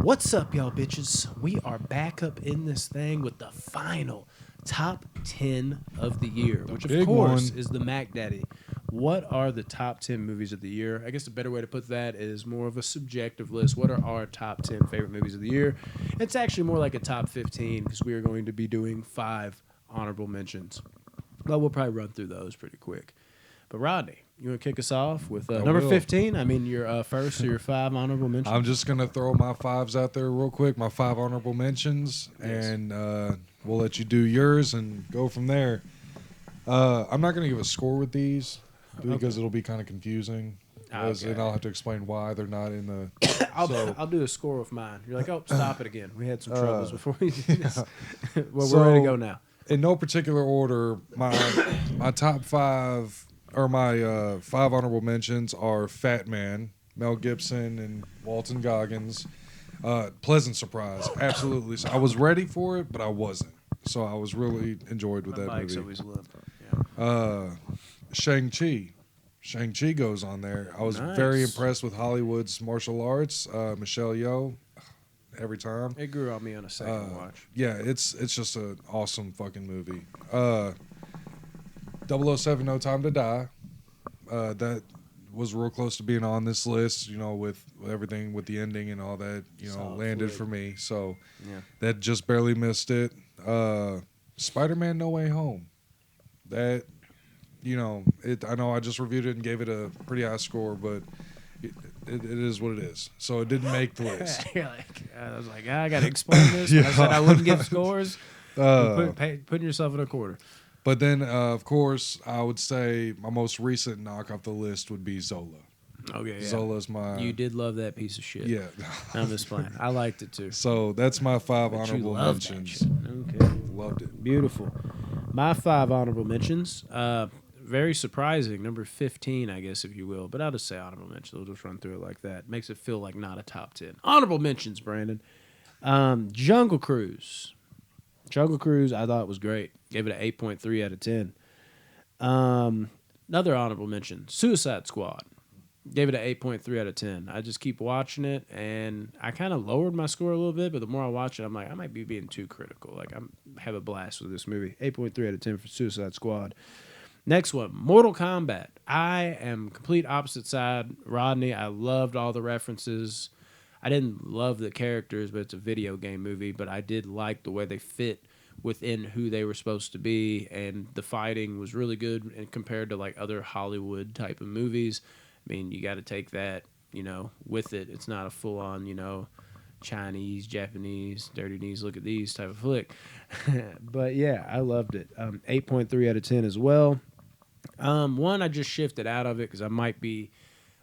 What's up, y'all bitches? We are back up in this thing with the final top 10 of the year, which of course is the Mac Daddy. What are the top 10 movies of the year? I guess a better way to put that is more of a subjective list. What are our top 10 favorite movies of the year? It's actually more like a top 15 because we are going to be doing 5 honorable mentions. Well, we'll probably run through those pretty quick. But Rodney, you want to kick us off with number 15? I mean, your first or your 5 honorable mentions? I'm just going to throw my 5s out there real quick, my 5 honorable mentions, and we'll let you do yours and go from there. I'm not going to give a score with these because it'll be kind of confusing. And I'll have to explain why they're not in the... I'll do a score with mine. You're like, oh, stop it again. We had some troubles before we did this. Well, we're ready to go now. In no particular order, my top 5... or my 5 honorable mentions are Fat Man, Mel Gibson, and Walton Goggins. Pleasant surprise, absolutely. So I was ready for it, but I wasn't. So I was really enjoyed with that movie. Always lived. Yeah. Shang-Chi. Shang-Chi goes on there. I was very impressed with Hollywood's martial arts. Michelle Yeoh, every time. It grew on me on a second watch. Yeah, it's just an awesome fucking movie. 007 No Time to Die. That was real close to being on this list, you know, with everything with the ending and all that, you know, solid landed flick for me. So that just barely missed it. Spider-Man No Way Home. That, you know, I know I just reviewed it and gave it a pretty high score, but it is what it is. So it didn't make the list. I was like, I got to explain this. I said I wouldn't give scores. Putting yourself in a quarter. But then, of course, I would say my most recent knock off the list would be Zola. Okay, yeah. Zola's my... You did love that piece of shit. Yeah. I'm just playing. I liked it, too. So that's my 5 honorable mentions. Okay. Loved it. Beautiful. My 5 honorable mentions. Very surprising. Number 15, I guess, if you will. But I'll just say honorable mentions. We'll just run through it like that. Makes it feel like not a top 10. Honorable mentions, Brandon. Jungle Cruise. Jungle Cruise, I thought was great. Gave it an 8.3 out of 10. Another honorable mention, Suicide Squad. Gave it an 8.3 out of 10. I just keep watching it, and I kind of lowered my score a little bit, but the more I watch it, I'm like, I might be being too critical. Like, I have a blast with this movie. 8.3 out of 10 for Suicide Squad. Next one, Mortal Kombat. I am complete opposite side. Rodney, I loved all the references. I didn't love the characters, but it's a video game movie. But I did like the way they fit within who they were supposed to be, and the fighting was really good and compared to like other Hollywood type of movies. I mean, you got to take that, you know, with it. It's not a full-on, you know, Chinese, Japanese, dirty knees, look at these type of flick. But yeah, I loved it. 8.3 out of 10 as well. One, I just shifted out of it because I might be...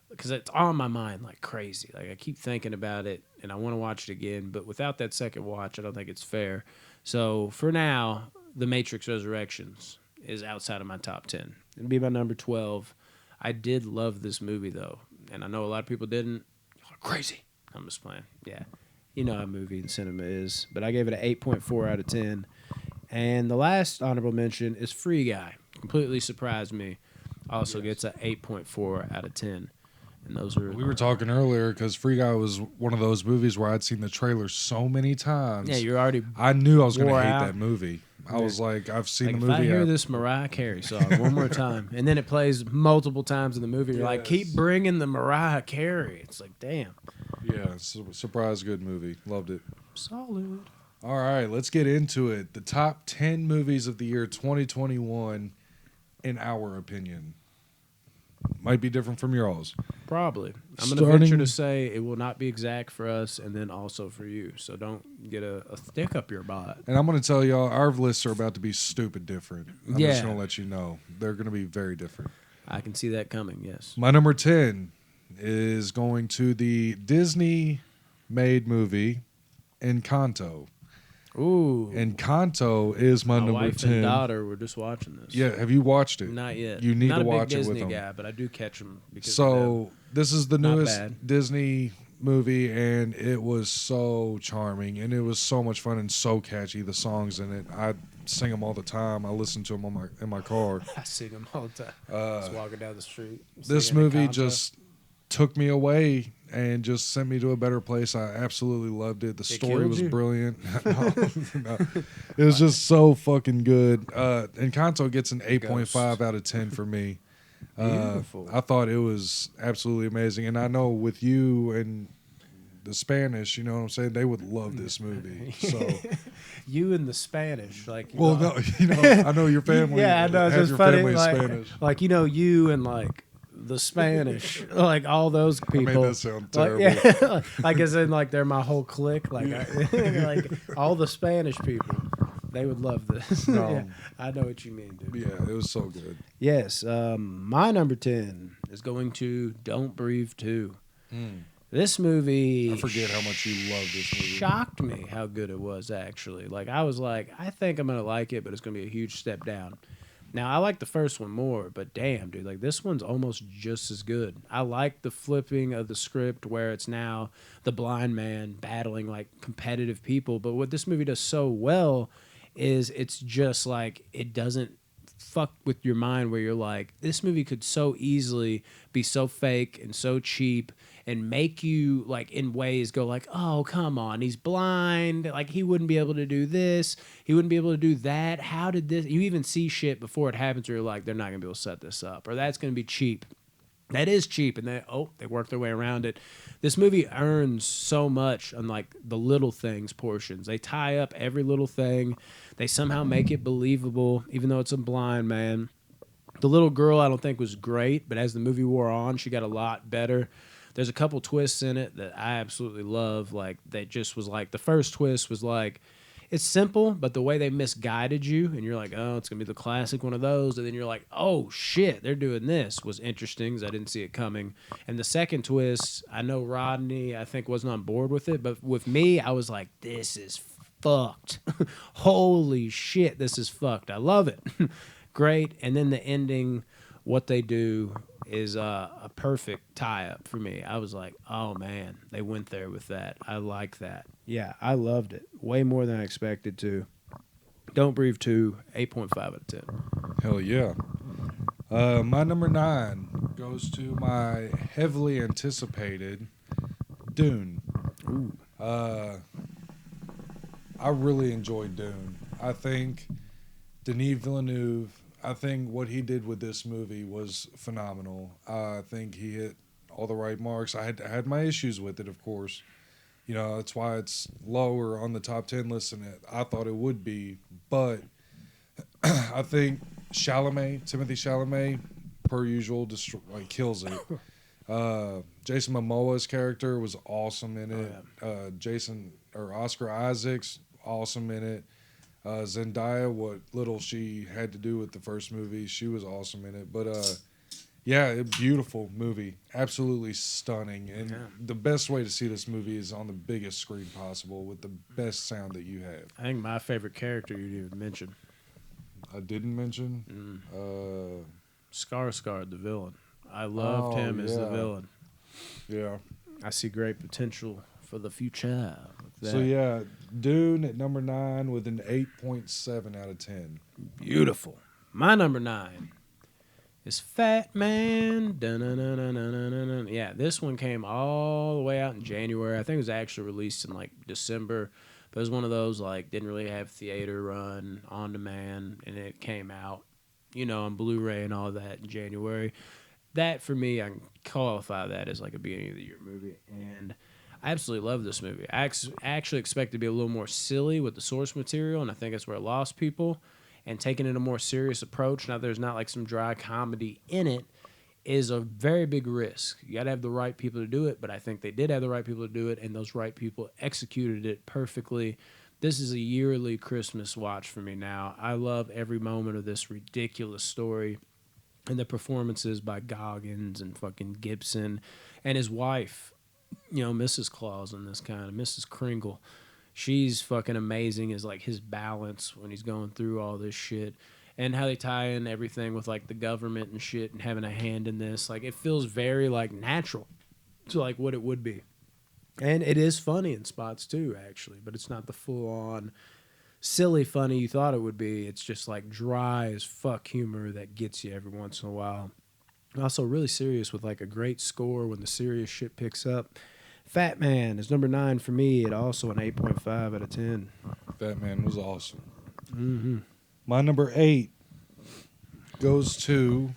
because it's on my mind like crazy. Like, I keep thinking about it, and I want to watch it again. But without that second watch, I don't think it's fair. So, for now, The Matrix Resurrections is outside of my top 10. It'd be my number 12. I did love this movie, though. And I know a lot of people didn't. You're crazy. I'm just playing. Yeah. You know how movie and cinema is. But I gave it an 8.4 out of 10. And the last honorable mention is Free Guy. Completely surprised me. Also gets an 8.4 out of 10. And those are... We were talking earlier because Free Guy was one of those movies where I'd seen the trailer so many times. Yeah, you're already... I knew I was going to hate that movie. I was like, I've seen the movie. If I hear this Mariah Carey song one more time, and then it plays multiple times in the movie, you're like, keep bringing the Mariah Carey. It's like, damn. Yeah, surprise good movie. Loved it. Solid. All right, let's get into it. The top 10 movies of the year 2021, in our opinion. Might be different from yours. Probably. I'm going to venture to say it will not be exact for us and then also for you. So don't get a stick up your butt. And I'm going to tell y'all, our lists are about to be stupid different. I'm just going to let you know. They're going to be very different. I can see that coming, yes. My number 10 is going to the Disney-made movie Encanto. Ooh. Encanto is my number 10. My wife and daughter were just watching this. Yeah, have you watched it? Not yet. You need to watch it with them. Not a big Disney guy, but I do catch them. So this is the newest Disney movie, and it was so charming, and it was so much fun and so catchy. The songs in it, I sing them all the time. I listen to them in my car. I sing them all the time. Just walking down the street. This movie just took me away and just sent me to a better place. I absolutely loved it. The story was you? brilliant. No. It was just so fucking good. Encanto gets an 8.5 out of 10 for me. Beautiful. I thought it was absolutely amazing. And I know with you and the Spanish, you know what I'm saying? They would love this movie. So you and the Spanish, like well, no, you know, I know your family. Yeah, I know. It's has just your funny, family like, Spanish. like you and like the Spanish, like all those people. I made that sound terrible. Like, yeah, like as in like they're my whole clique. Like, like all the Spanish people, they would love this. No. Yeah, I know what you mean, dude. Yeah, it was so good. Yes, my number 10 is going to Don't Breathe 2. This movie, I forget how much you love this movie. Shocked me how good it was, actually. Like, I was like, I think I'm going to like it, but it's going to be a huge step down. Now, I like the first one more, but damn, dude, like, this one's almost just as good. I like the flipping of the script where it's now the blind man battling, like, competitive people. But what this movie does so well is it's just, like, it doesn't fuck with your mind where you're like, this movie could so easily be so fake and so cheap and make you, like, in ways go like, oh, come on, he's blind, like, he wouldn't be able to do this, he wouldn't be able to do that, how did this, you even see shit before it happens where you're like, they're not gonna be able to set this up, or that's gonna be cheap. That is cheap, and they work their way around it. This movie earns so much on, like, the little things portions. They tie up every little thing. They somehow make it believable, even though it's a blind man. The little girl, I don't think, was great, but as the movie wore on, she got a lot better. There's a couple twists in it that I absolutely love. Like, they just was like, the first twist was like, it's simple, but the way they misguided you, and you're like, oh, it's going to be the classic one of those. And then you're like, oh, shit, they're doing this, was interesting because I didn't see it coming. And the second twist, I know Rodney, I think, wasn't on board with it. But with me, I was like, this is fucked. Holy shit, this is fucked. I love it. Great. And then the ending, what they do is a perfect tie-up for me. I was like, oh, man, they went there with that. I like that. Yeah, I loved it. Way more than I expected to. Don't Breathe 2, 8.5 out of 10. Hell yeah. My number 9 goes to my heavily anticipated Dune. Ooh. I really enjoyed Dune. I think Denis Villeneuve, I think what he did with this movie was phenomenal. I think he hit all the right marks. I had my issues with it, of course. You know, that's why it's lower on the top 10 list than I thought it would be. But I think Timothy Chalamet, per usual, just like kills it. Jason Momoa's character was awesome in it. Oscar Isaac's awesome in it. Zendaya, what little she had to do with the first movie, she was awesome in it. But yeah, beautiful movie, absolutely stunning. And the best way to see this movie is on the biggest screen possible with the best sound that you have. I think my favorite character you didn't even mention. I didn't mention Skarsgård, the villain. I loved him as the villain. Yeah. I see great potential for the future. So yeah, Dune at number 9 with an 8.7 out of 10. Beautiful. My number 9 is Fat Man. Dun-dun-dun-dun-dun-dun-dun. Yeah, this one came all the way out in January. I think it was actually released in like December. But it was one of those like didn't really have theater run, on demand, and it came out, you know, on Blu-ray and all that in January. That for me, I can qualify that as like a beginning of the year movie. And I absolutely love this movie. I actually expect to be a little more silly with the source material, and I think that's where it lost people. And taking it a more serious approach, now there's not like some dry comedy in it, is a very big risk. You got to have the right people to do it, but I think they did have the right people to do it, and those right people executed it perfectly. This is a yearly Christmas watch for me now. I love every moment of this ridiculous story. And the performances by Goggins and fucking Gibson and his wife, you know, Mrs. Claus in this kind of Mrs. Kringle. She's fucking amazing as like his balance when he's going through all this shit, and how they tie in everything with like the government and shit and having a hand in this. Like it feels very like natural to like what it would be. And it is funny in spots too, actually, but it's not the full on silly funny you thought it would be. It's just like dry as fuck humor that gets you every once in a while. Also really serious with like a great score when the serious shit picks up. Fat Man is number 9 for me at also an 8.5 out of 10. Fat Man was awesome. Mm-hmm. My number 8 goes to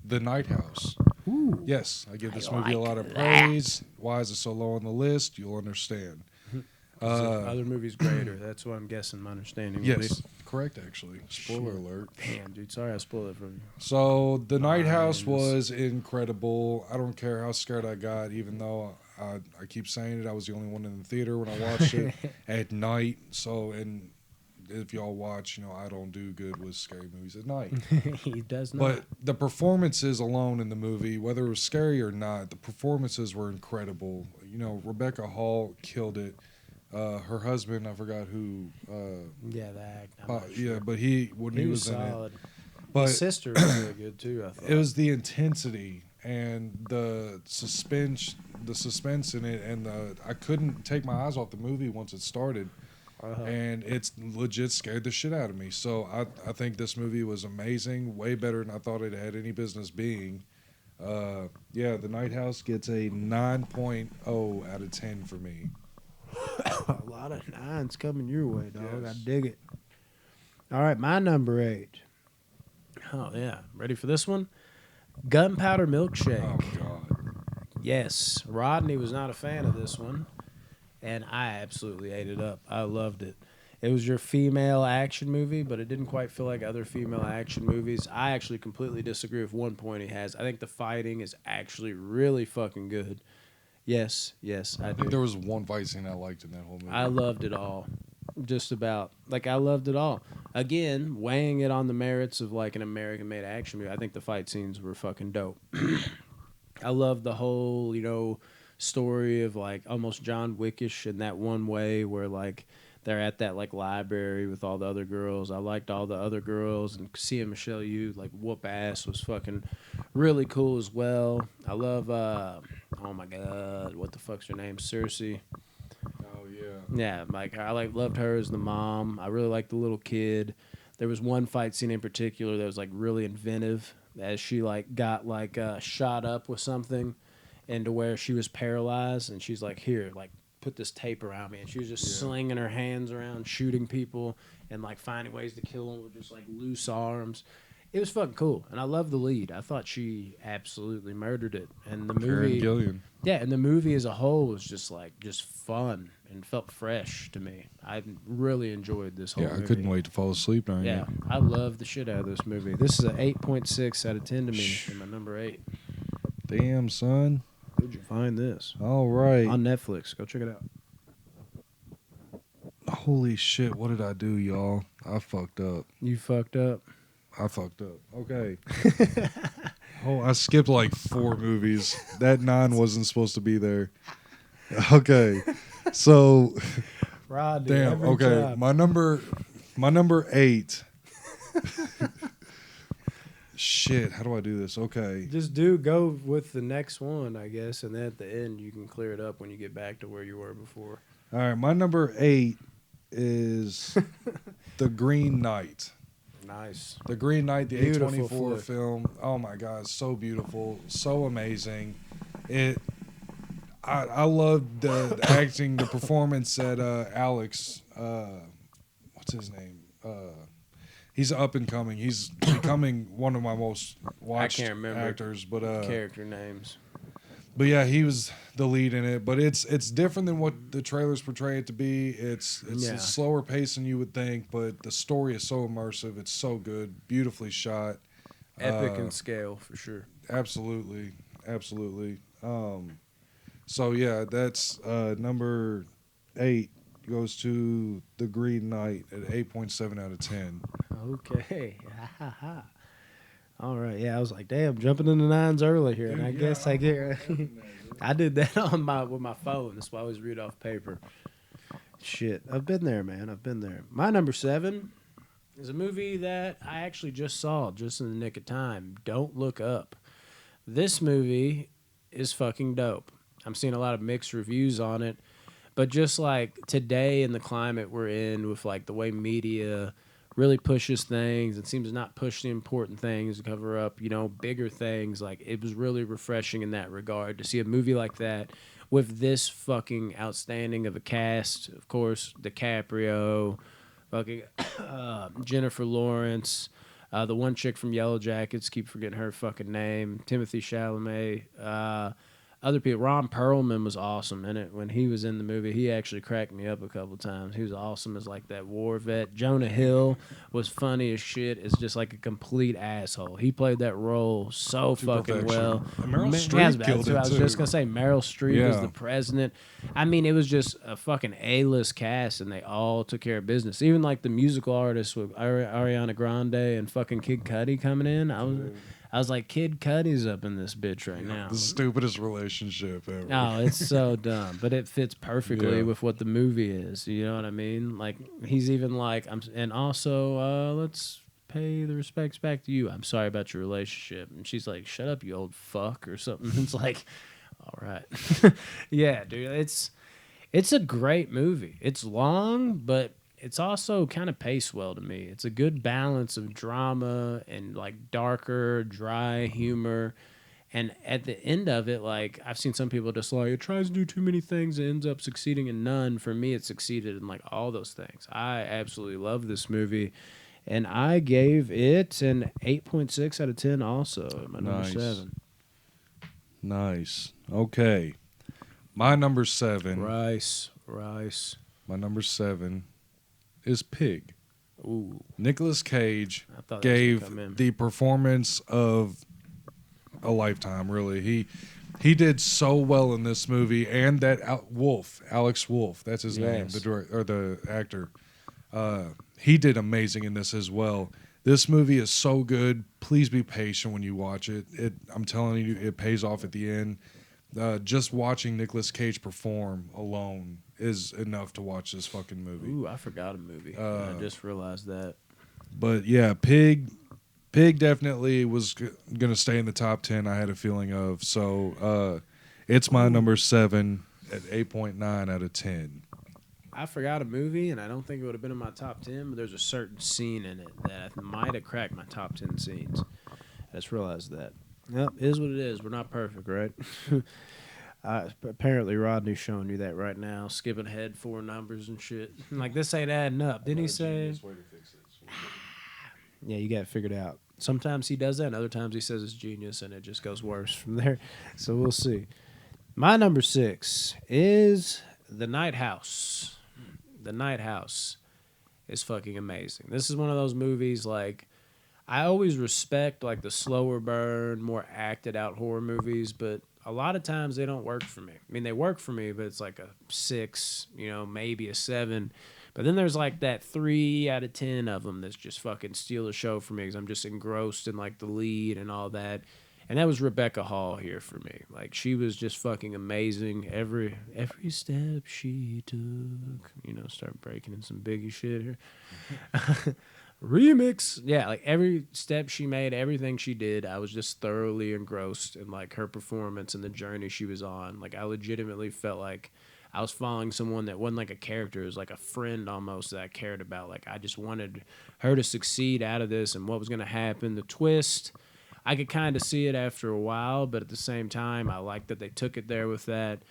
The Night House. Ooh, Yes, I give this movie like a lot of that. praise. Why is it so low on the list? You'll understand. Other movies greater. That's what I'm guessing. My understanding. Yes, correct. Actually, spoiler alert. Damn, dude. Sorry, I spoiled it for you. So The Night House Mines. was incredible. I don't care how scared I got, even though I keep saying it. I was the only one in the theater when I watched it at night. So, and if y'all watch, I don't do good with scary movies at night. He does not. But the performances alone in the movie, whether it was scary or not, the performances were incredible. Rebecca Hall killed it. Her husband, I forgot who. Yeah, the act. I'm not sure. Yeah, but when he was solid. in it. But his sister was really good too. I thought it was the intensity and the suspense in it, and I couldn't take my eyes off the movie once it started. And it's legit scared the shit out of me. So I think this movie was amazing, way better than I thought it had any business being. The Night House gets a 9.0 out of 10 for me. A lot of 9s coming your way, dog. Yes. I dig it. All right, my number 8. Oh yeah, ready for this one? Gunpowder Milkshake. Oh God. Yes, Rodney was not a fan of this one, and I absolutely ate it up. I loved it. It was your female action movie, but it didn't quite feel like other female action movies. I actually completely disagree with one point he has. I think the fighting is actually really fucking good. Yes, I I do. think there was one fight scene I liked in that whole movie. I loved it all. Just about. Like, I loved it all. Again, weighing it on the merits of, like, an American-made action movie, I think the fight scenes were fucking dope. I love the whole, story of, like, almost John Wickish in that one way where, like, they're at that, like, library with all the other girls. I liked all the other girls, and seeing Michelle Yeoh, like, whoop ass was fucking really cool as well. I love, oh my God, what the fuck's her name? Cersei. Oh yeah. Yeah, like I loved her as the mom. I really liked the little kid. There was one fight scene in particular that was like really inventive, as she like got like shot up with something, and to where she was paralyzed, and she's like, "Here, like put this tape around me," and she was just slinging her hands around, shooting people, and like finding ways to kill them with just like loose arms. It was fucking cool, and I love the lead. I thought she absolutely murdered it, and the movie. Karen Gillian. Yeah, and the movie as a whole was just fun and felt fresh to me. I really enjoyed this whole movie. I couldn't wait to fall asleep during it. I love the shit out of this movie. This is an 8.6 out of 10 to me for my number 8. Damn, son. Where'd you find this? All right. On Netflix. Go check it out. Holy shit, what did I do, y'all? I fucked up. You fucked up? I fucked up. Okay. I skipped like 4 movies. That 9 wasn't supposed to be there. Okay. So Rodney, damn, okay. time. My number 8. Shit, how do I do this? Okay. Just go with the next one, I guess, and then at the end you can clear it up when you get back to where you were before. All right, my number 8 is The Green Knight. Nice. The Green Knight, the Beautiful A24 flick. film. Oh my God, so beautiful, so amazing. I loved the acting, the performance that Alex, what's his name? He's up and coming. He's becoming one of my most watched I can't remember actors. But character names. But yeah, he was the lead in it. But it's different than what the trailers portray it to be. It's a slower pace than you would think, but the story is so immersive. It's so good, beautifully shot, Epic in scale for sure. Absolutely. So yeah, that's number 8 goes to The Green Knight at 8.7 out of 10. Okay. All right. Yeah, I was like, damn, jumping in the 9s early here, and I guess I get. I did that with my phone. That's why I always read off paper. Shit, I've been there, man. I've been there. My number 7 is a movie that I actually just saw just in the nick of time. Don't Look Up. This movie is fucking dope. I'm seeing a lot of mixed reviews on it, but just like today in the climate we're in with like the way media really pushes things and seems to not push the important things to cover up, bigger things. Like, it was really refreshing in that regard to see a movie like that with this fucking outstanding of a cast. Of course, DiCaprio, fucking Jennifer Lawrence, the one chick from Yellow Jackets, keep forgetting her fucking name, Timothy Chalamet, other people. Ron Perlman was awesome in it when he was in the movie. He actually cracked me up a couple times. He was awesome as like that war vet. Jonah Hill was funny as shit. It's just like a complete asshole. He played that role so fucking well. And Meryl Streep killed it I was too. just gonna say Meryl Streep as the president. I mean, it was just a fucking A-list cast, and they all took care of business. Even like the musical artists with Ariana Grande and fucking Kid Cudi coming in. I was like, Kid Cudi's up in this bitch right now. The stupidest relationship ever. No, it's so dumb, but it fits perfectly with what the movie is. You know what I mean? Like, he's even like, and also, let's pay the respects back to you. I'm sorry about your relationship. And she's like, shut up, you old fuck, or something. It's like, all right. Yeah, dude, it's a great movie. It's long, but it's also kind of paced well to me. It's a good balance of drama and like darker, dry humor. And at the end of it, like, I've seen some people just like, it tries to do too many things and ends up succeeding in none. For me, it succeeded in like all those things. I absolutely love this movie. And I gave it an 8.6 out of 10 also, my number 7. Nice. Okay. My number 7. Rice. My number 7 is Pig. Ooh. Nicolas Cage gave the performance of a lifetime, really. He did so well in this movie, and that Alex Wolff, that's his name, the actor. He did amazing in this as well. This movie is so good. Please be patient when you watch it. I'm telling you, it pays off at the end. Just watching Nicolas Cage perform alone is enough to watch this fucking movie. Ooh, I forgot a movie. I just realized that. But yeah, Pig definitely was going to stay in the top 10, I had a feeling of. So it's my number 7 at 8.9 out of 10. I forgot a movie, and I don't think it would have been in my top 10, but there's a certain scene in it that might have cracked my top 10 scenes. I just realized that. Yep, it is what it is. We're not perfect, right? Apparently, Rodney's showing you that right now, skipping ahead 4 numbers and shit. Like, this ain't adding up. Didn't he say? Yeah, you got it figured out. Sometimes he does that, and other times he says it's genius, and it just goes worse from there. So we'll see. My number 6 is The Night House. The Night House is fucking amazing. This is one of those movies, like, I always respect, like, the slower burn, more acted out horror movies, but a lot of times they don't work for me. I mean, they work for me, but it's like a 6, maybe a 7. But then there's like that 3 out of 10 of them that's just fucking steal the show for me because I'm just engrossed in like the lead and all that. And that was Rebecca Hall here for me. Like, she was just fucking amazing. Every step she took, start breaking in some Biggie shit here. Remix. Yeah, like every step she made, everything she did, I was just thoroughly engrossed in like her performance and the journey she was on. Like, I legitimately felt like I was following someone that wasn't like a character. It was like a friend almost that I cared about. Like, I just wanted her to succeed out of this and what was going to happen. The twist, I could kind of see it after a while, but at the same time, I liked that they took it there with that.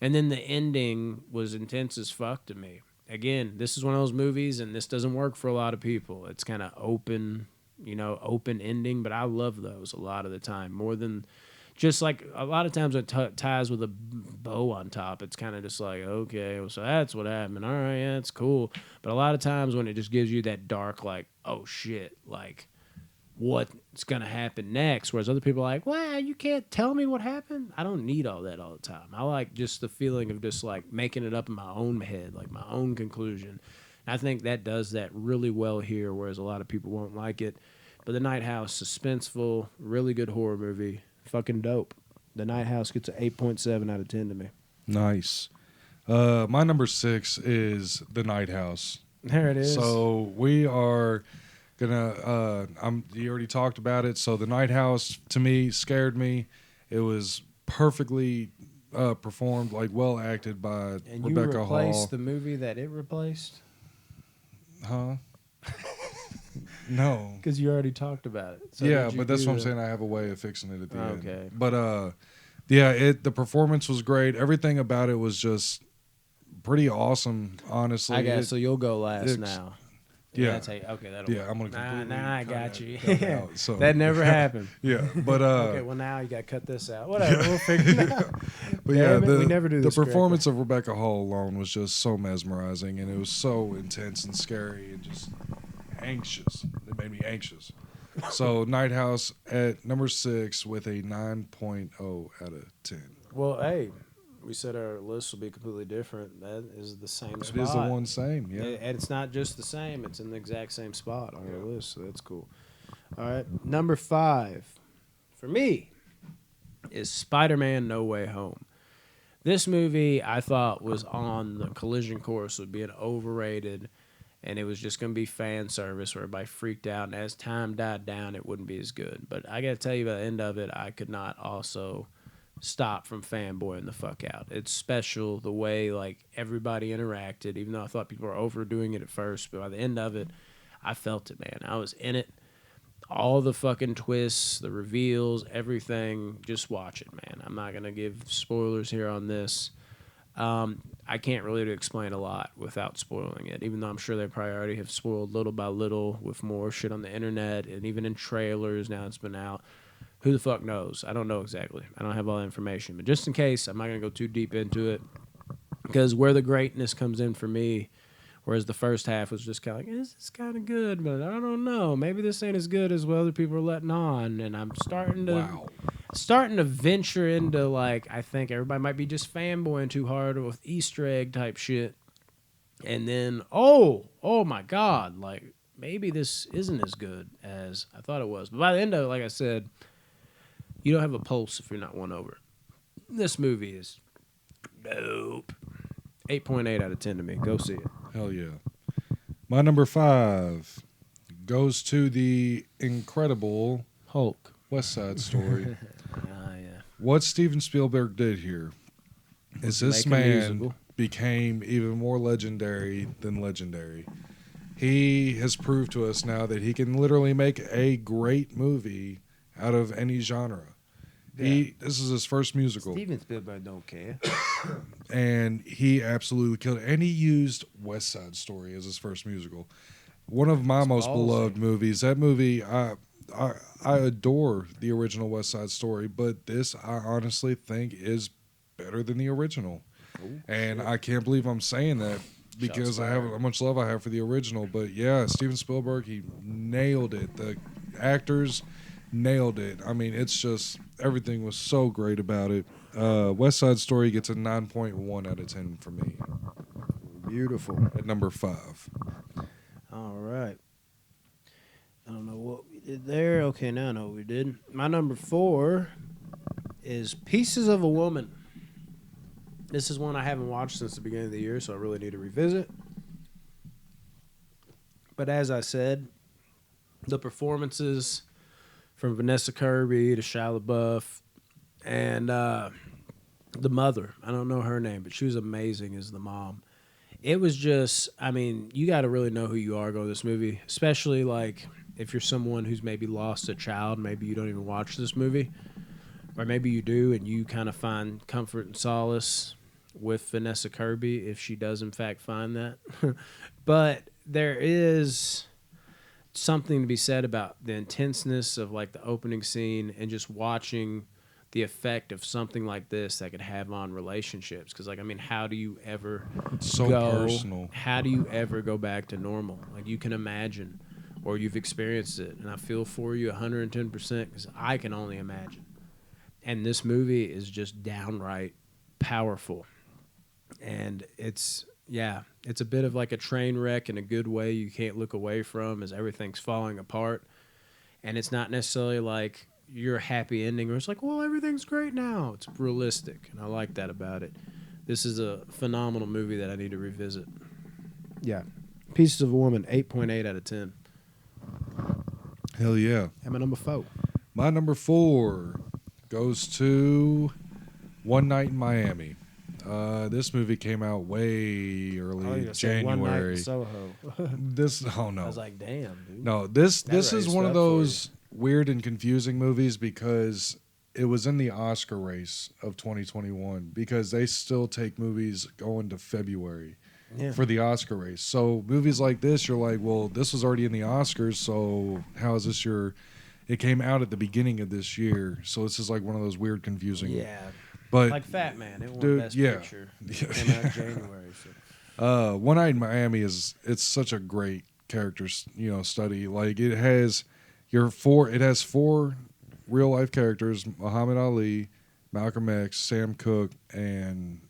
And then the ending was intense as fuck to me. Again, this is one of those movies, and this doesn't work for a lot of people. It's kind of open, open ending, but I love those a lot of the time. More than just like a lot of times it ties with a bow on top. It's kind of just like, okay, well, so that's what happened. All right, yeah, it's cool. But a lot of times when it just gives you that dark, like, oh shit, like, what's going to happen next? Whereas other people are like, well, you can't tell me what happened. I don't need all that all the time. I like just the feeling of just like making it up in my own head, like my own conclusion. And I think that does that really well here, whereas a lot of people won't like it. But The Night House, suspenseful, really good horror movie. Fucking dope. The Night House gets an 8.7 out of 10 to me. Nice. My number 6 is The Night House. There it is. So we are gonna you already talked about it. So The Night House to me scared me. It was perfectly performed, like well acted by Rebecca Hall. And you replaced the movie that it replaced? Huh? No. Because you already talked about it. So yeah, but that's what I'm saying. I have a way of fixing it at the end. Okay. But yeah, the performance was great. Everything about it was just pretty awesome, honestly. I guess so. You'll go last now. Yeah. Okay, that'll work. I'm gonna Nah, I got you. Out, so. That never happened. Yeah, but okay, well now you got to cut this out. Whatever, we'll figure it out. But we never do this. The performance of Rebecca Hall alone was just so mesmerizing, and it was so intense and scary and just anxious. It made me anxious. So Night House at number 6 with a 9.0 out of 10. Well, hey, we said our list will be completely different. That is the same spot. It is the one same, yeah. And it's not just the same. It's in the exact same spot on your list, so that's cool. All right. Number 5 for me is Spider-Man No Way Home. This movie I thought was on the collision course with being overrated, and it was just going to be fan service where everybody freaked out, and as time died down, it wouldn't be as good. But I got to tell you, by the end of it, I could not also stop from fanboying the fuck out. It's special the way like everybody interacted, even though I thought people were overdoing it at first, but by the end of it, I felt it, man. I was in it. All the fucking twists, the reveals, everything. Just watch it, man. I'm not gonna give spoilers here on this. I can't really explain a lot without spoiling it, even though I'm sure they probably already have spoiled little by little with more shit on the internet and even in trailers now it's been out. Who the fuck knows? I don't know exactly. I don't have all the information. But just in case, I'm not going to go too deep into it. Because where the greatness comes in for me, whereas the first half was just kind of like, this is kind of good, but I don't know. Maybe this ain't as good as what other people are letting on. And I'm starting to venture into, like, I think everybody might be just fanboying too hard with Easter egg type shit. And then, oh my God, like, maybe this isn't as good as I thought it was. But by the end of it, like I said, you don't have a pulse if you're not won over. This movie is dope. 8.8 out of 10 to me. Go see it. Hell yeah. My number 5 goes to the incredible Hulk. West Side Story. Yeah. What Steven Spielberg did here is this man became even more legendary than legendary. He has proved to us now that he can literally make a great movie out of any genre. Yeah. This is his first musical. Steven Spielberg don't care. And he absolutely killed it. And he used West Side Story as his first musical. One of my most beloved movies. That movie, I adore the original West Side Story, but this I honestly think is better than the original. Ooh, and shit. I can't believe I'm saying that because I have how much love I have for the original. But yeah, Steven Spielberg, he nailed it. The actors nailed it. I mean, it's just everything was so great about it. West Side Story gets a 9.1 out of 10 for me. Beautiful. At number 5. All right. I don't know what we did there. Okay, now I know what we did. My number 4 is Pieces of a Woman. This is one I haven't watched since the beginning of the year, so I really need to revisit. But as I said, the performances from Vanessa Kirby to Shia LaBeouf and the mother, I don't know her name, but she was amazing as the mom. It was just, I mean, you got to really know who you are going to this movie, especially like if you're someone who's maybe lost a child, maybe you don't even watch this movie, or maybe you do and you kind of find comfort and solace with Vanessa Kirby if she does in fact find that. But there is something to be said about the intenseness of like the opening scene and just watching the effect of something like this that could have on relationships. Because like, I mean, how do you ever personal? How do you ever go back to normal? Like you can imagine, or you've experienced it, and I feel for you 110% because I can only imagine. And this movie is just downright powerful, and it's a bit of like a train wreck in a good way you can't look away from as everything's falling apart. And it's not necessarily like your happy ending where it's like, well, everything's great now. It's realistic, and I like that about it. This is a phenomenal movie that I need to revisit. Yeah. Pieces of a Woman, 8.8 out of 10. Hell yeah. And my number 4. My number 4 goes to One Night in Miami. This movie came out way early, One Night in January. Soho. Oh no, I was like, damn, dude. no. This That is raised one up of for those weird and confusing movies because it was in the Oscar race of 2021 because they still take movies going to February Yeah. for the Oscar race. So movies like this, you're like, well, this was already in the Oscars, so how is this your? It came out at the beginning of this year, so this is like one of those weird, confusing. Yeah. But Like Fat Man, it won dude, Best yeah. Picture. It came out in January. So. One Night in Miami it's such a great character, study. Like it has it has four real life characters: Muhammad Ali, Malcolm X, Sam Cooke, and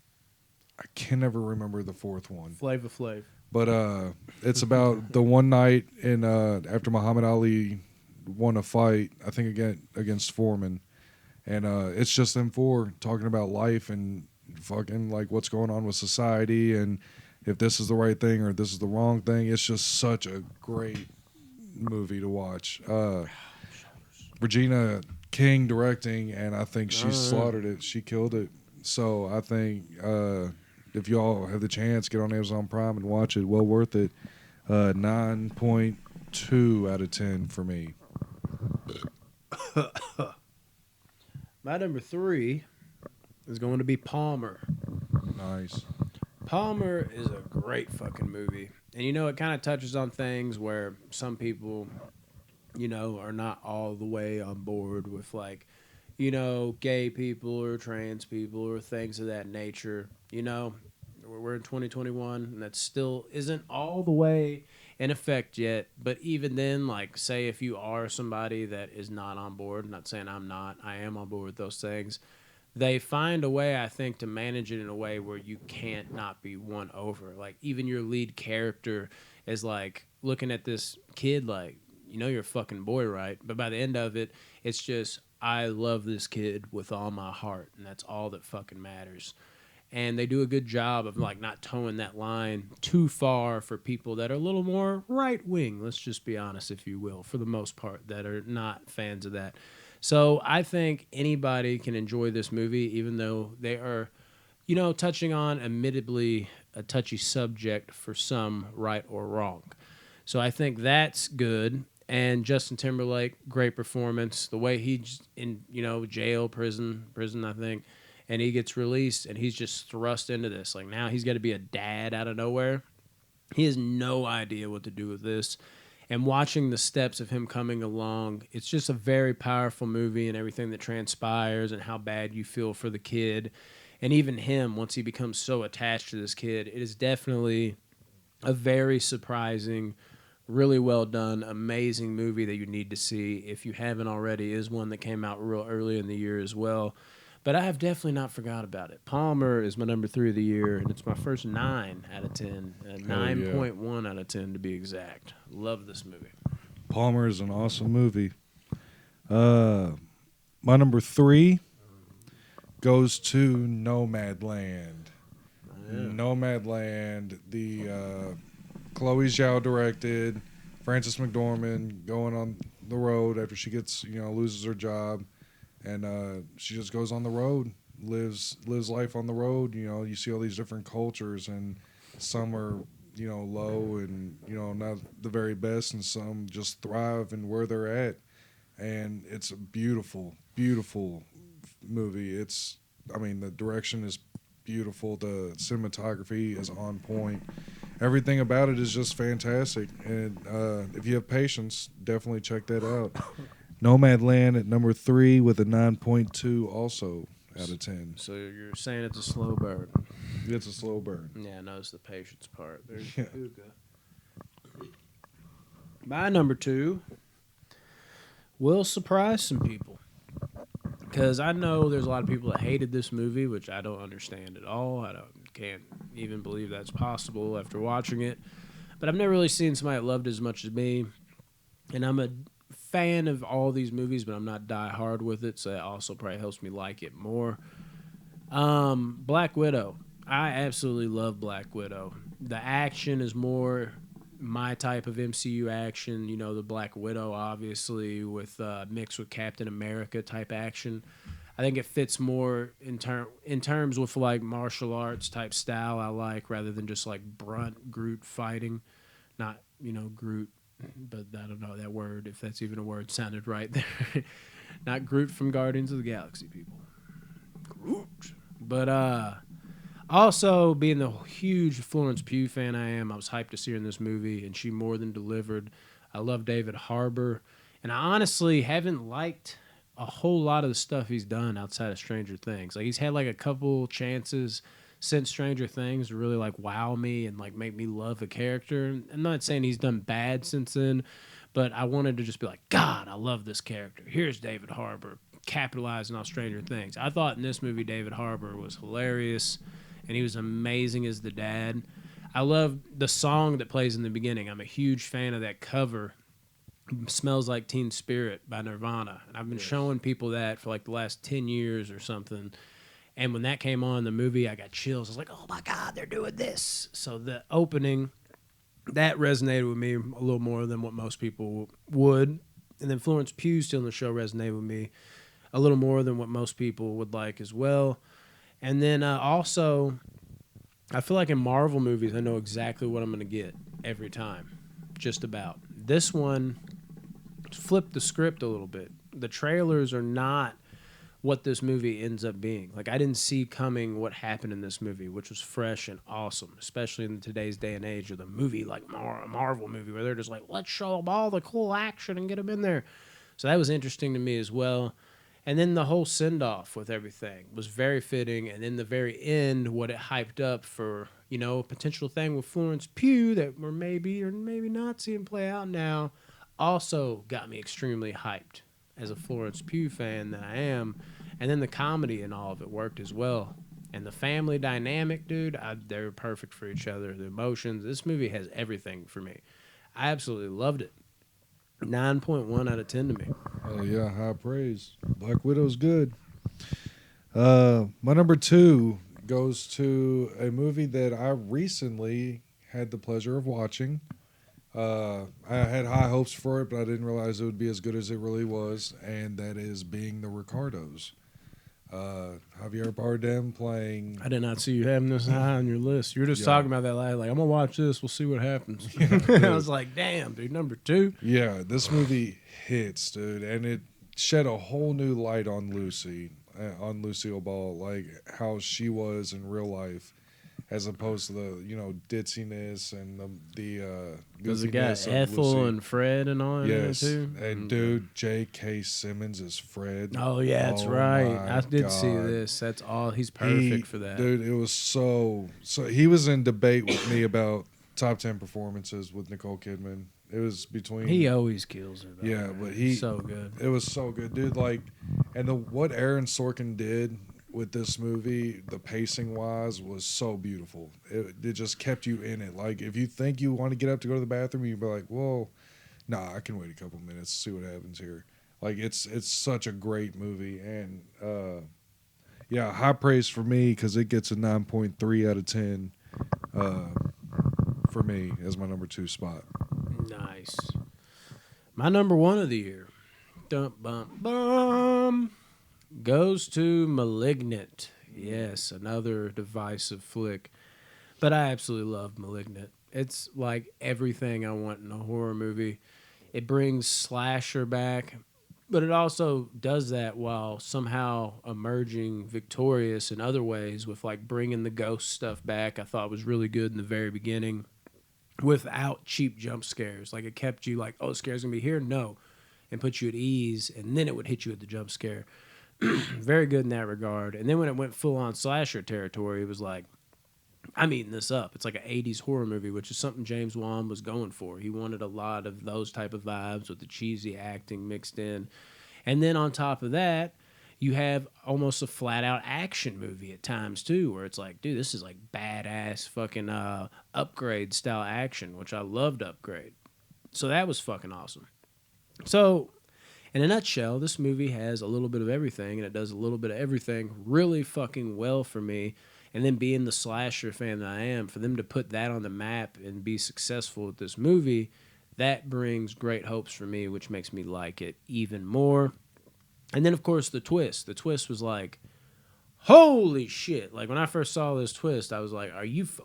I can never remember the fourth one. Flava Flav. But it's about the one night in after Muhammad Ali won a fight, I think against Foreman, and it's just them four talking about life and fucking like what's going on with society and if this is the right thing or this is the wrong thing. It's just such a great movie to watch. Regina King directing, and I think she slaughtered it. She killed it. So I think if y'all have the chance, get on Amazon Prime and watch it. Well worth it. 9.2 out of 10 for me. My number 3 is going to be Palmer. Nice. Palmer is a great fucking movie. And it kind of touches on things where some people, are not all the way on board with like, gay people or trans people or things of that nature. We're in 2021 and that still isn't all the way in effect yet. But even then, like, say if you are somebody that is not on board, not saying I'm not, I am on board with those things. They find a way, I think, to manage it in a way where you can't not be won over. Like, even your lead character is, like, looking at this kid like, you're a fucking boy, right? But by the end of it, it's just, I love this kid with all my heart, and that's all that fucking matters. And they do a good job of, like, not towing that line too far for people that are a little more right-wing, let's just be honest, if you will, for the most part, that are not fans of that. So I think anybody can enjoy this movie, even though they are, touching on admittedly a touchy subject for some, right or wrong. So I think that's good. And Justin Timberlake, great performance. The way he's in, jail, prison, I think, and he gets released and he's just thrust into this. Like now he's got to be a dad out of nowhere. He has no idea what to do with this. And watching the steps of him coming along, it's just a very powerful movie and everything that transpires and how bad you feel for the kid. And even him, once he becomes so attached to this kid, it is definitely a very surprising, really well done, amazing movie that you need to see. If you haven't already, it is one that came out real early in the year as well. But I have definitely not forgot about it. Palmer is my number 3 of the year, and it's my first 9 out of 10. 9.1 out of 10 to be exact. Love this movie. Palmer is an awesome movie. My number 3 goes to Nomadland. Yeah. Nomadland, the Chloe Zhao directed, Frances McDormand going on the road after she gets, loses her job. And she just goes on the road, lives life on the road. You see all these different cultures, and some are, low and, not the very best, and some just thrive in where they're at. And it's a beautiful, beautiful movie. The direction is beautiful. The cinematography is on point. Everything about it is just fantastic. And if you have patience, definitely check that out. Nomadland at number 3 with a 9.2 also out of 10. So you're saying it's a slow burn. It's a slow burn. Yeah, no, it's the patience part. There's Puka. My number 2 will surprise some people. Because I know there's a lot of people that hated this movie, which I don't understand at all. Can't even believe that's possible after watching it. But I've never really seen somebody that loved it as much as me. And I'm a fan of all these movies, but I'm not die hard with it, so that also probably helps me like it more. Black Widow. I absolutely love Black Widow. The action is more my type of MCU action. The Black Widow, obviously, with mixed with Captain America type action. I think it fits more in terms with like martial arts type style I like, rather than just like brunt Groot fighting. Not, Groot, but I don't know that word, if that's even a word, sounded right there. Not Groot from Guardians of the Galaxy, people. Groot. But also, being the huge Florence Pugh fan I am, I was hyped to see her in this movie, and she more than delivered. I love David Harbour, and I honestly haven't liked a whole lot of the stuff he's done outside of Stranger Things. Like, he's had like a couple chances since Stranger Things to really like wow me and like make me love the character. I'm not saying he's done bad since then, but I wanted to just be like, God, I love this character. Here's David Harbour capitalizing on Stranger Things. I thought in this movie David Harbour was hilarious, and he was amazing as the dad. I love the song that plays in the beginning. I'm a huge fan of that cover, Smells Like Teen Spirit by Nirvana. And I've been showing people that for like the last 10 years or something. And when that came on in the movie, I got chills. I was like, oh my God, they're doing this. So the opening, that resonated with me a little more than what most people would. And then Florence Pugh still in the show resonated with me a little more than what most people would like as well. And then also, I feel like in Marvel movies, I know exactly what I'm going to get every time, just about. This one flipped the script a little bit. The trailers are not what this movie ends up being. Like, I didn't see coming what happened in this movie, which was fresh and awesome, especially in today's day and age of the movie, like a Marvel movie, where they're just like, let's show them all the cool action and get them in there. So that was interesting to me as well. And then the whole send-off with everything was very fitting. And in the very end, what it hyped up for, a potential thing with Florence Pugh that we're maybe or maybe not seeing play out now, also got me extremely hyped as a Florence Pugh fan that I am. And then the comedy and all of it worked as well. And the family dynamic, dude, they're perfect for each other. The emotions, this movie has everything for me. I absolutely loved it. 9.1 out of 10 to me. Oh yeah, high praise. Black Widow's good. My number 2 goes to a movie that I recently had the pleasure of watching. I had high hopes for it, but I didn't realize it would be as good as it really was, and that is Being the Ricardos. Javier Bardem playing... I did not see you having this high on your list. You were just talking about that last, like, I'm going to watch this. We'll see what happens. I was like, damn, dude, number 2. Yeah, this movie hits, dude, and it shed a whole new light on Lucille Ball, like how she was in real life, as opposed to the ditziness and the does it got Ethel Lucy. And Fred and all in there too? And dude, J.K. Simmons is Fred. Oh yeah, that's right. I did see this. That's all. He's perfect for that. Dude, it was so. He was in debate with me about top 10 performances with Nicole Kidman. It was between. He always kills her, though. Yeah, but so good. It was so good, dude. Like, and what Aaron Sorkin did with this movie, the pacing wise, was so beautiful. It just kept you in it. Like, if you think you want to get up to go to the bathroom, you'd be like, "Whoa, nah, I can wait a couple minutes, see what happens here." Like, it's such a great movie, and yeah, high praise for me because it gets a 9.3 out of 10 for me as my number 2 spot. Nice. My number 1 of the year, dum bum bum, goes to Malignant. Yes, another divisive flick, but I absolutely love Malignant. It's like everything I want in a horror movie. It brings slasher back, but it also does that while somehow emerging victorious in other ways with like bringing the ghost stuff back. I thought was really good in the very beginning without cheap jump scares. Like, it kept you like, oh, the scare's going to be here? No. And put you at ease, and then it would hit you with the jump scare. Very good in that regard. And then when it went full-on slasher territory, it was like, I'm eating this up. It's like an 80s horror movie, which is something James Wan was going for. He wanted a lot of those type of vibes with the cheesy acting mixed in. And then on top of that, you have almost a flat-out action movie at times, too, where it's like, dude, this is like badass fucking Upgrade-style action, which I loved Upgrade. So that was fucking awesome. So, in a nutshell, this movie has a little bit of everything, and it does a little bit of everything really fucking well for me. And then being the slasher fan that I am, for them to put that on the map and be successful with this movie, that brings great hopes for me, which makes me like it even more. And then, of course, the twist. The twist was like, holy shit. Like, when I first saw this twist, I was like,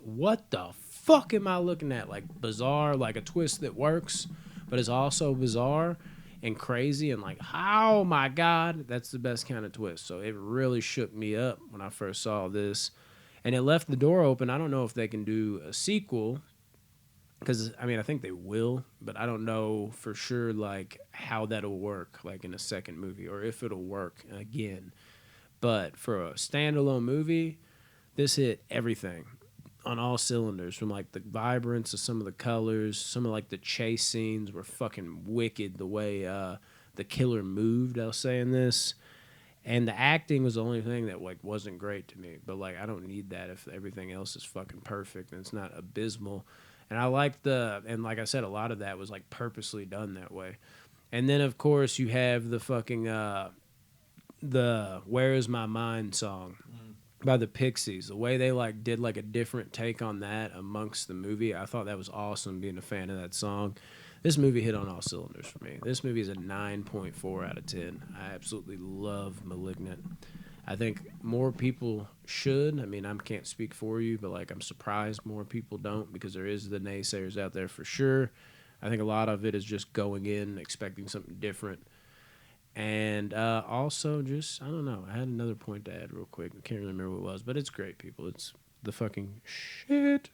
what the fuck am I looking at? Like, bizarre, like a twist that works, but is also bizarre and crazy. And like, oh my God, that's the best kind of twist. So it really shook me up when I first saw this. And it left the door open. I don't know if they can do a sequel. Because, I mean, I think they will, but I don't know for sure, like, how that'll work, like, in a second movie, or if it'll work again. But for a standalone movie, this hit everything on all cylinders, from, like, the vibrance of some of the colors. Some of, like, the chase scenes were fucking wicked, the way the killer moved, I was saying this. And the acting was the only thing that, like, wasn't great to me. But, like, I don't need that if everything else is fucking perfect and it's not abysmal. And I like and like I said, a lot of that was like purposely done that way. And then of course you have the fucking the "Where Is My Mind" song by the Pixies. The way they like did like a different take on that amongst the movie, I thought that was awesome. Being a fan of that song, this movie hit on all cylinders for me. This movie is a 9.4 out of 10. I absolutely love Malignant. I think more people should. I mean, I can't speak for you, but like I'm surprised more people don't, because there is the naysayers out there for sure. I think a lot of it is just going in expecting something different. And also just, I don't know. I had another point to add real quick. I can't really remember what it was, but it's great, people. It's the fucking shit.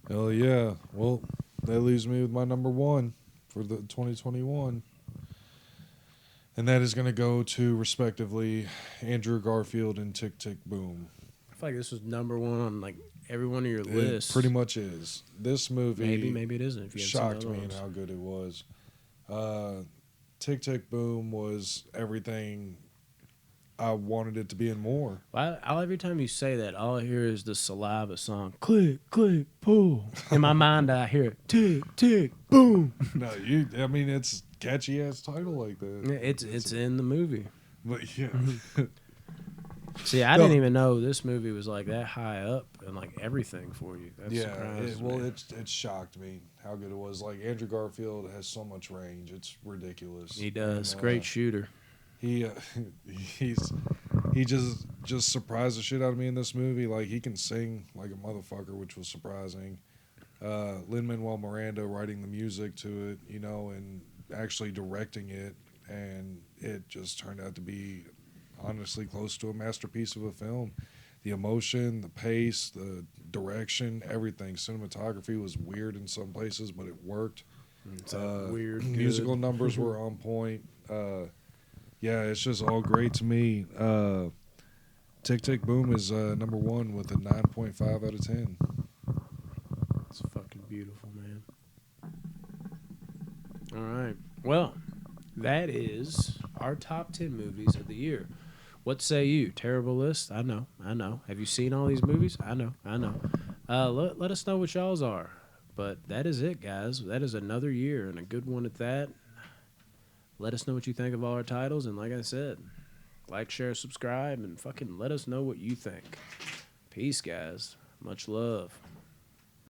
Hell yeah. Well, that leaves me with my number one for the 2021. And that is going to go to, respectively, Andrew Garfield and Tick, Tick, Boom. I feel like this was number one on like every one of your lists. It pretty much is. This movie maybe it isn't. If you shocked me in how good it was. Tick, Tick, Boom was everything I wanted it to be and more. Well, every time you say that, all I hear is the Saliva song. Click, click, pull. In my mind, I hear tick, tick, boom. No, I mean, it's catchy ass title like that. It's in the movie. But yeah. See, I didn't even know this movie was like that high up and like everything for you. That surprises me. It shocked me how good it was. Like, Andrew Garfield has so much range. It's ridiculous. He does. Great shooter. He just surprised the shit out of me in this movie. Like, he can sing like a motherfucker, which was surprising. Lin-Manuel Miranda writing the music to it, you know, and actually directing it, and it just turned out to be honestly close to a masterpiece of a film. The emotion, the pace, the direction, everything. Cinematography was weird in some places, but it worked. It's weird. Musical numbers were on point. Yeah, it's just all great to me. Tick, Tick, Boom is number one with a 9.5 out of 10. It's fucking beautiful, man. All right. Well, that is our top 10 movies of the year. What say you? Terrible list? I know. Have you seen all these movies? I know. Let us know what y'all's are. But that is it, guys. That is another year, and a good one at that. Let us know what you think of all our titles, and like I said, like, share, subscribe, and fucking let us know what you think. Peace, guys. Much love.